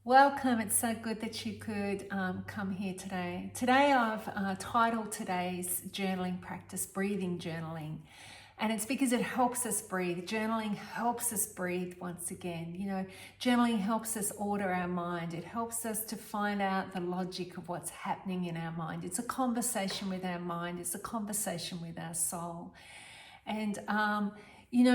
Welcome. It's so good that you could come here today. Today I've titled today's journaling practice breathing journaling. And it's because it helps us breathe. Journaling helps us breathe once again. Journaling helps us order our mind. It helps us to find out the logic of what's happening in our mind. It's a conversation with our mind. It's a conversation with our soul. And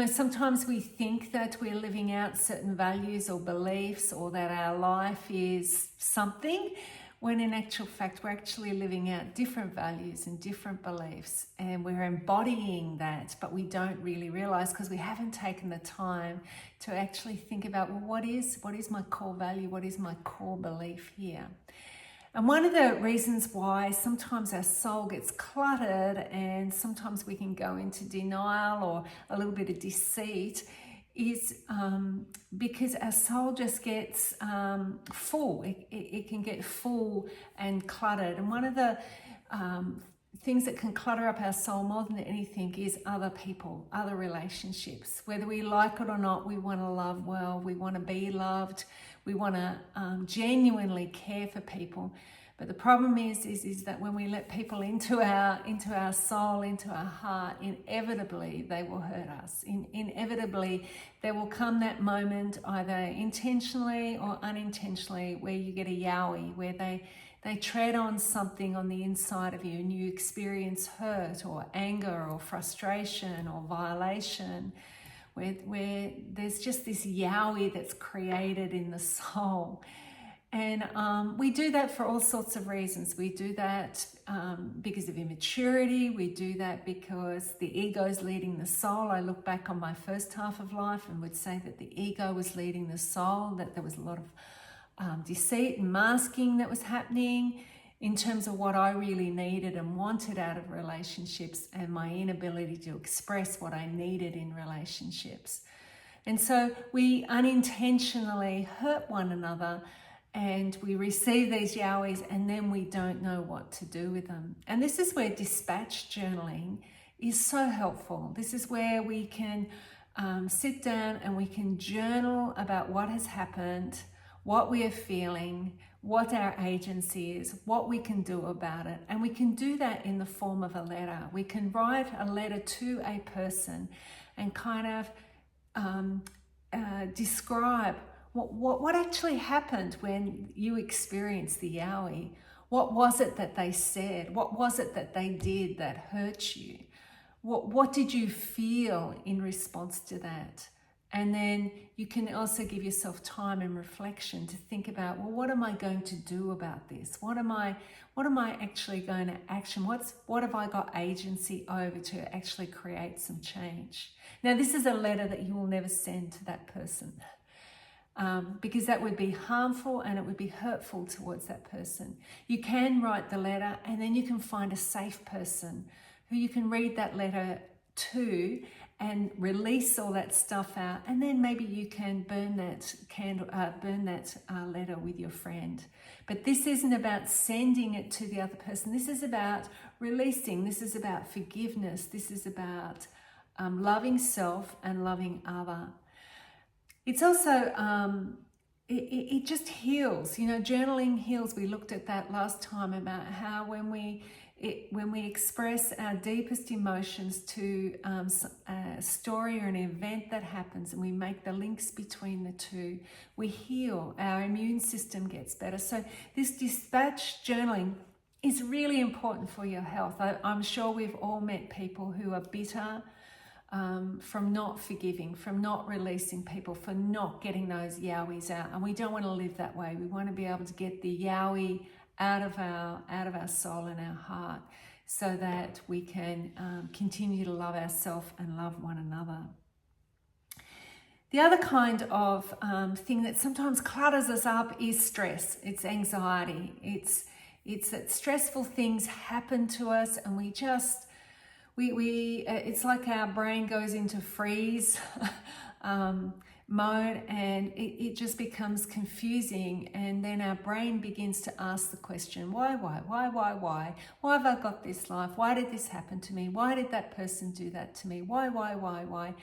sometimes we think that we're living out certain values or beliefs or that our life is something, when in actual fact, we're actually living out different values and different beliefs, and we're embodying that, but we don't really realize because we haven't taken the time to actually think about, well, what is my core value? What is my core belief here? And one of the reasons why sometimes our soul gets cluttered and sometimes we can go into denial or a little bit of deceit is because our soul just gets full. It can get full and cluttered. And one of the things that can clutter up our soul more than anything is other people, other relationships. Whether we like it or not, we want to love well, we want to be loved, we want to genuinely care for people. But the problem is that when we let people into our soul, into our heart, inevitably they will hurt us. Inevitably there will come that moment, either intentionally or unintentionally, where you get a yowie, where they tread on something on the inside of you and you experience hurt or anger or frustration or violation, where there's just this yowie that's created in the soul. And we do that for all sorts of reasons. We do that because of immaturity. We do that because the ego's leading the soul. I look back on my first half of life and would say that the ego was leading the soul, that there was a lot of deceit and masking that was happening in terms of what I really needed and wanted out of relationships, and my inability to express what I needed in relationships. And so we unintentionally hurt one another, and we receive these yowies, and then we don't know what to do with them. And this is where dispatch journaling is so helpful. This is where we can sit down and we can journal about what has happened, what we are feeling, what our agency is, what we can do about it. And we can do that in the form of a letter. We can write a letter to a person and kind of describe what actually happened when you experienced the yowie. What was it that they said? What was it that they did that hurt you? What did you feel in response to that? And then you can also give yourself time and reflection to think about, well, what am I going to do about this? What am I actually going to action? What have I got agency over to actually create some change? Now, this is a letter that you will never send to that person, because that would be harmful and it would be hurtful towards that person. You can write the letter, and then you can find a safe person who you can read that letter to and release all that stuff out, and then maybe you can burn that letter with your friend. But this isn't about sending it to the other person. This is about releasing. This is about forgiveness. This is about loving self and loving other. It's also it just heals. Journaling heals. We looked at that last time about how when we express our deepest emotions to a story or an event that happens, and we make the links between the two, we heal. Our immune system gets better. So this dispatch journaling is really important for your health. I'm sure we've all met people who are bitter from not forgiving, from not releasing people, for not getting those yowies out. And we don't want to live that way. We want to be able to get the yowie out of our soul and our heart, so that we can continue to love ourselves and love one another. The other kind of thing that sometimes clutters us up is stress. It's anxiety. It's that stressful things happen to us, and we it's like our brain goes into freeze mode, and it just becomes confusing, and then our brain begins to ask the question, why have I got this life? Why did this happen to me? Why did that person do that to me? Why?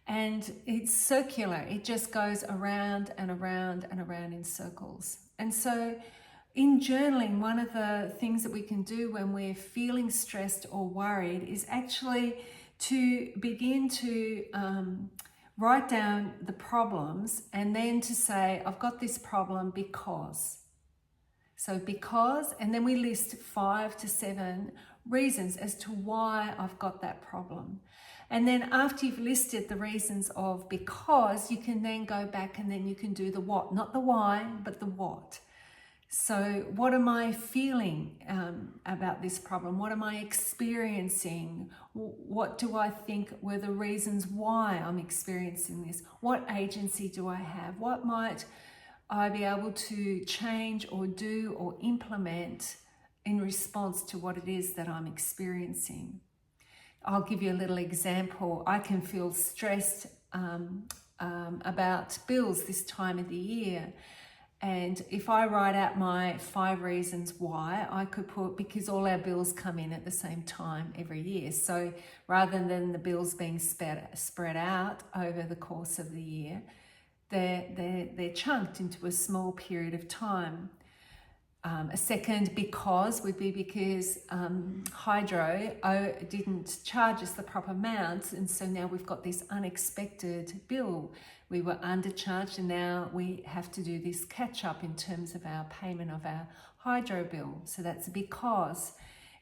And it's circular. It just goes around and around and around in circles. And so in journaling, one of the things that we can do when we're feeling stressed or worried is actually to begin to write down the problems and then to say, I've got this problem because. So because, and then we list 5 to 7 reasons as to why I've got that problem. And then after you've listed the reasons of because, you can then go back and then you can do the what, not the why, but the what. So what am I feeling about this problem? What am I experiencing? What do I think were the reasons why I'm experiencing this? What agency do I have? What might I be able to change or do or implement in response to what it is that I'm experiencing? I'll give you a little example. I can feel stressed about bills this time of the year. And if I write out my 5 reasons why, I could put, because all our bills come in at the same time every year. So rather than the bills being spread out over the course of the year, they're chunked into a small period of time. A second because would be because Hydro didn't charge us the proper amounts, and so now we've got this unexpected bill. We were undercharged and now we have to do this catch up in terms of our payment of our Hydro bill. So that's a because.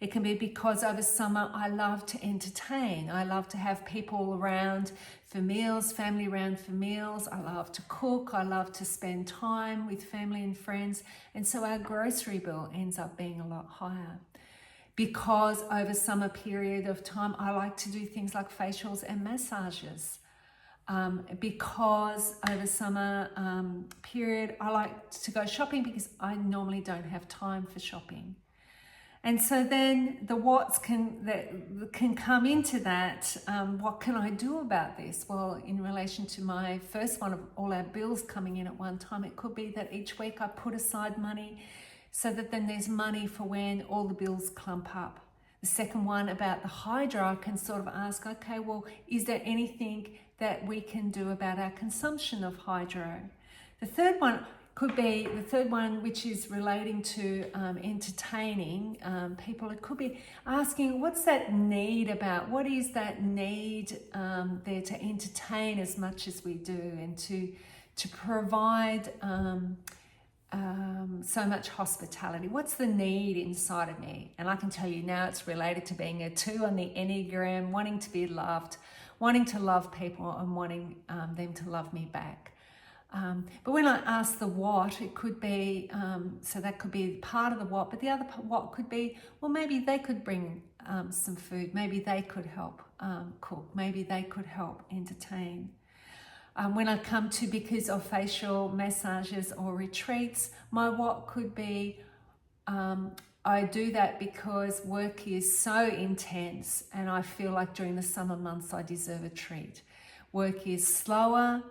It can be because over summer I love to entertain. I love to have people around for meals, family around for meals. I love to cook. I love to spend time with family and friends. And so our grocery bill ends up being a lot higher. Because over summer period of time, I like to do things like facials and massages. Because over summer period, I like to go shopping because I normally don't have time for shopping. And so then the what's can come into that. What can I do about this? Well, in relation to my first one of all our bills coming in at one time, it could be that each week I put aside money so that then there's money for when all the bills clump up. The second one about the Hydro, I can sort of ask, okay, well, is there anything that we can do about our consumption of Hydro? The third one could be which is relating to entertaining people. It could be asking, what's that need about? What is that need there to entertain as much as we do and to provide so much hospitality? What's the need inside of me? And I can tell you now it's related to being a 2 on the Enneagram, wanting to be loved, wanting to love people and wanting them to love me back. But when I ask the what, it could be, so that could be part of the what, but the other what could be, well, maybe they could bring some food, maybe they could help cook, maybe they could help entertain. When I come to because of facial massages or retreats, my what could be, I do that because work is so intense and I feel like during the summer months I deserve a treat. Work is slower,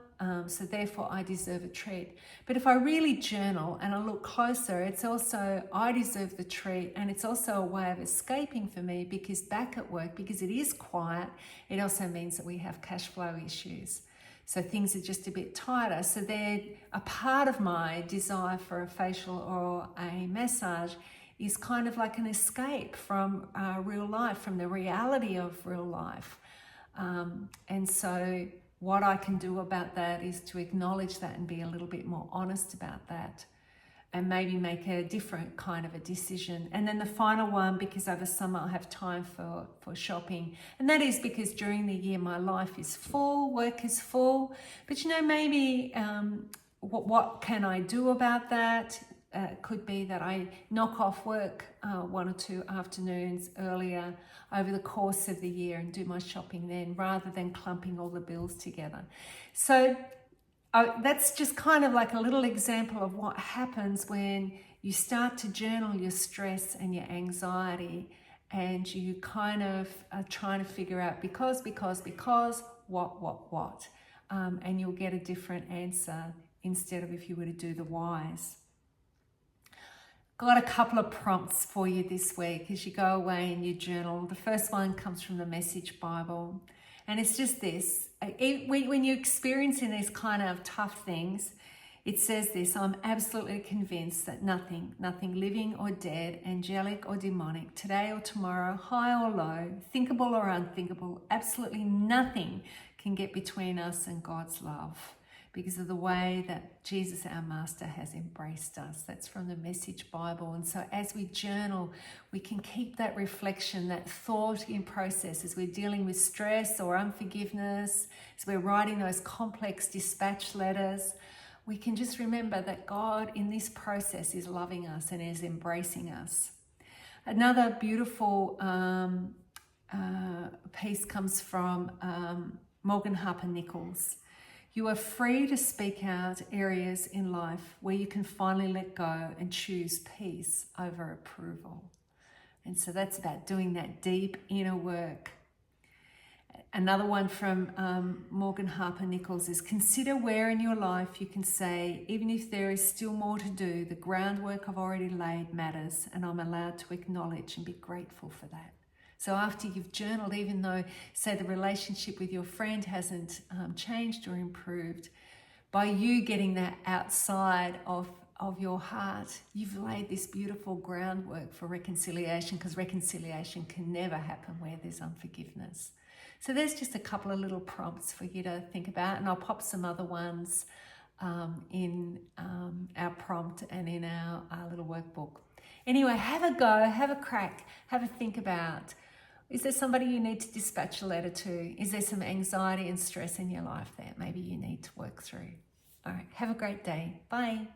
so therefore I deserve a treat. But if I really journal and I look closer, it's also, I deserve the treat, and it's also a way of escaping for me, because back at work, because it is quiet, it also means that we have cash flow issues. So things are just a bit tighter. So they're a part of my desire for a facial or a massage is kind of like an escape from real life, from the reality of real life. And so what I can do about that is to acknowledge that and be a little bit more honest about that, and maybe make a different kind of a decision. And then the final one, because over summer I have time for shopping, and that is because during the year my life is full, work is full, but maybe what can I do about that? It could be that I knock off work 1 or 2 afternoons earlier over the course of the year and do my shopping then, rather than clumping all the bills together. So that's just kind of like a little example of what happens when you start to journal your stress and your anxiety, and you kind of are trying to figure out because, what, and you'll get a different answer instead of if you were to do the whys. Got a couple of prompts for you this week as you go away and you journal. The first one comes from the Message Bible, And it's just this, when you're experiencing these kind of tough things, it says this: I'm absolutely convinced that nothing living or dead, angelic or demonic, today or tomorrow, high or low, thinkable or unthinkable, absolutely nothing can get between us and God's love, because of the way that Jesus, our Master, has embraced us. That's from the Message Bible. And so as we journal, we can keep that reflection, that thought in process as we're dealing with stress or unforgiveness, as we're writing those complex dispatch letters. We can just remember that God in this process is loving us and is embracing us. Another beautiful piece comes from Morgan Harper Nichols. You are free to speak out areas in life where you can finally let go and choose peace over approval. And so that's about doing that deep inner work. Another one from Morgan Harper Nichols is: consider where in your life you can say, even if there is still more to do, the groundwork I've already laid matters, and I'm allowed to acknowledge and be grateful for that. So after you've journaled, even though, say, the relationship with your friend hasn't changed or improved, by you getting that outside of your heart, you've laid this beautiful groundwork for reconciliation, because reconciliation can never happen where there's unforgiveness. So there's just a couple of little prompts for you to think about, and I'll pop some other ones in our prompt and in our little workbook. Anyway, have a go, have a crack, have a think about, is there somebody you need to dispatch a letter to? Is there some anxiety and stress in your life that maybe you need to work through? All right, have a great day. Bye.